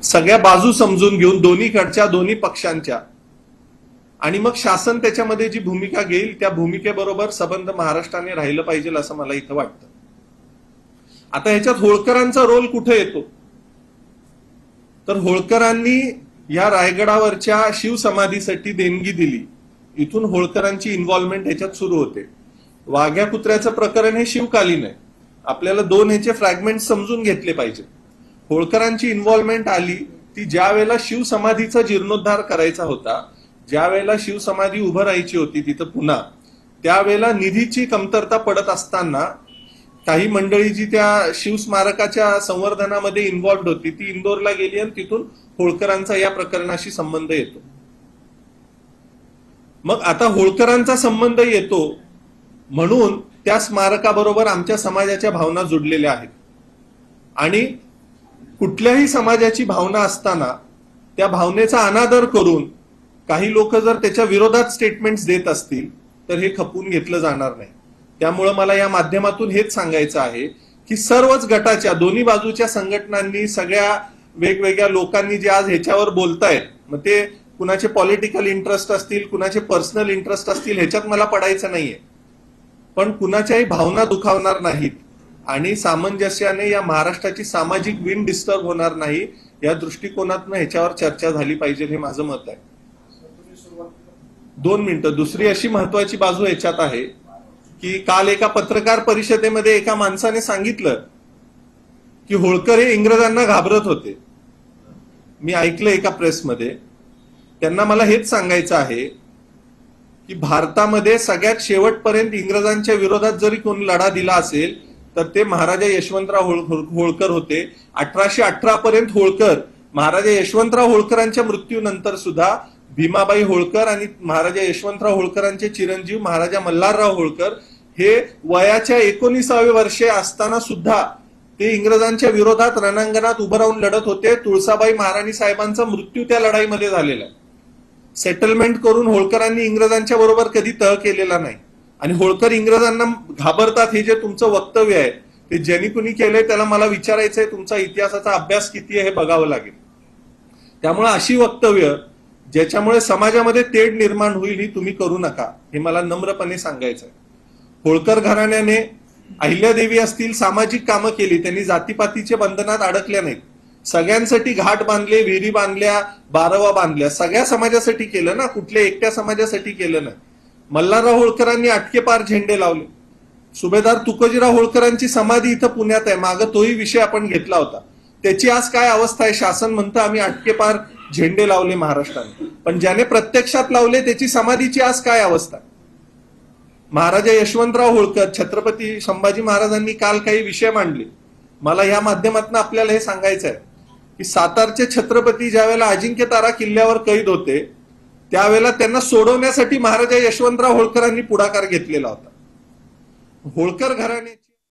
सगळ्या बाजू समजून घेऊन दोन्हीकडच्या दोन्ही पक्षांच्या, आणि मग शासन त्याच्यामध्ये जी भूमिका घेईल त्या भूमिकेबरोबर संबंध महाराष्ट्राने राहिलं पाहिजे असं मला इथं वाटतं. आता ह्याच्यात होळकरांचा रोल कुठे येतो, तर होळकरांनी या रायगडावरच्या शिवसमाधीसाठी देणगी दिली, इथून होळकरांची इन्व्हॉल्वमेंट ह्याच्यात सुरू होते. वाघ्या कुत्र्याचं प्रकरण हे शिवकालीन आहे, आपल्याला दोन ह्याचे फ्रॅगमेंट समजून घेतले पाहिजे. होळकरांची इन्व्हॉल्वमेंट आली ती ज्या वेळेला शिवसमाधीचा जीर्णोद्धार करायचा होता, ज्या वेळेला शिवसमाधी उभं राहायची होती तिथं पुन्हा, त्यावेळेला निधीची कमतरता पडत असताना काही मंडळी जी त्या शिवस्मारकाच्या संवर्धनामध्ये इन्व्हॉल्व्ड होती ती इंदोरला गेली आणि तिथून होळकरांचा या प्रकरणाशी संबंध येतो. मग आता होळकरांचा संबंध येतो म्हणून त्या स्मारकाबरोबर आमच्या समाजाच्या भावना जुडलेल्या आहेत, आणि कुठल्याही समाजाची भावना असताना त्या भावनेचा अनादर करून काही लोक जर त्याच्या विरोधात स्टेटमेंट्स देत असतील तर हे खपवून घेतलं जाणार नाही. त्यामुळे मला या माध्यमातून हेच सांगायचं आहे की सर्वच गटाच्या दोन्ही बाजूच्या संघटनांनी, सगळ्या वेगवेगळ्या लोकांनी जे आज ह्याच्यावर बोलतायत, मग ते कुणाचे पॉलिटिकल इंटरेस्ट असतील, कुणाचे पर्सनल इंटरेस्ट असतील, ह्याच्यात मला पडायचं नाहीये, पण कुणाच्याही भावना दुखावणार नाहीत आणि सामंजस्याने या महाराष्ट्राची सामाजिक विण डिस्टर्ब होणार नाही या दृष्टिकोनातून ह्याच्यावर चर्चा झाली पाहिजे, हे माझं मत आहे. 2 मिनिटं. दुसरी अशी महत्वाची बाजू याच्यात आहे की काल एका पत्रकार परिषदेमध्ये एका माणसाने सांगितलं की होळकर हे इंग्रजांना घाबरत होते. मी ऐकलं एका प्रेसमध्ये. त्यांना मला हेच सांगायचं आहे की भारतामध्ये सगळ्यात शेवटपर्यंत इंग्रजांच्या विरोधात जरी कोणी लढा दिला असेल तर ते महाराजा यशवंतराव होळकर होते. 1818 पर्यंत होळकर, महाराजा यशवंतराव होळकरांच्या मृत्यूनंतर सुद्धा भीमाबाई होळकर आणि महाराजा यशवंतराव होळकरांचे चिरंजीव महाराजा मल्हारराव होळकर हे वयाच्या 19व्या वर्षे असताना सुद्धा ते इंग्रजांच्या विरोधात रणांगणात उभं राहून लढत होते. तुळसाबाई महाराणी साहेबांचा मृत्यू त्या लढाईमध्ये झालेला आहे. सेटलमेंट करून होळकरांनी इंग्रजांच्या बरोबर कधी तह केलेला नाही, आणि होळकर इंग्रजांना घाबरतात हे जे तुमचं वक्तव्य आहे ते ज्यांनी कुणी केलंय त्याला मला विचारायचंय तुमचा इतिहासाचा अभ्यास किती आहे हे बघावं लागेल. त्यामुळे अशी वक्तव्य ज्याच्यामुळे समाजामध्ये तेढ निर्माण होईल ही तुम्ही करू नका, हे मला नम्रपणे सांगायचंय. होळकर घराण्याने अहिल्यादेवी असतील सामाजिक कामं केली, त्यांनी जातीपातीच्या बंधनात अडकल्या नाहीत. सगळ्यांसाठी घाट बांधले, विहिरी बांधल्या, बारवा बांधल्या, सगळ्या समाजासाठी केलं ना, कुठल्या एकट्या समाजासाठी केलं नाही. मल्हारराव होळकरांनी अटकेपार झेंडे लावले. सुभेदार तुकोजीराव होळकरांची समाधी इथं पुण्यात आहे, मागं तोही विषय आपण घेतला होता. त्याची आज काय अवस्था आहे? शासन म्हणतं आम्ही अटकेपार झेंडे लावले महाराष्ट्राने, पण ज्याने प्रत्यक्षात लावले त्याची समाधीची आज काय अवस्था? महाराजा यशवंतराव होळकर, छत्रपती संभाजी महाराजांनी काल काही विषय मांडले. मला या माध्यमातून आपल्याला हे सांगायचं आहे की सातारचे छत्रपती ज्यावेळेला अजिंक्य तारा किल्ल्यावर कैद होते त्यावेळेला त्यांना सोडवण्यासाठी महाराजा यशवंतराव होळकरांनी पुढाकार घेतलेला होता. होळकर घराणे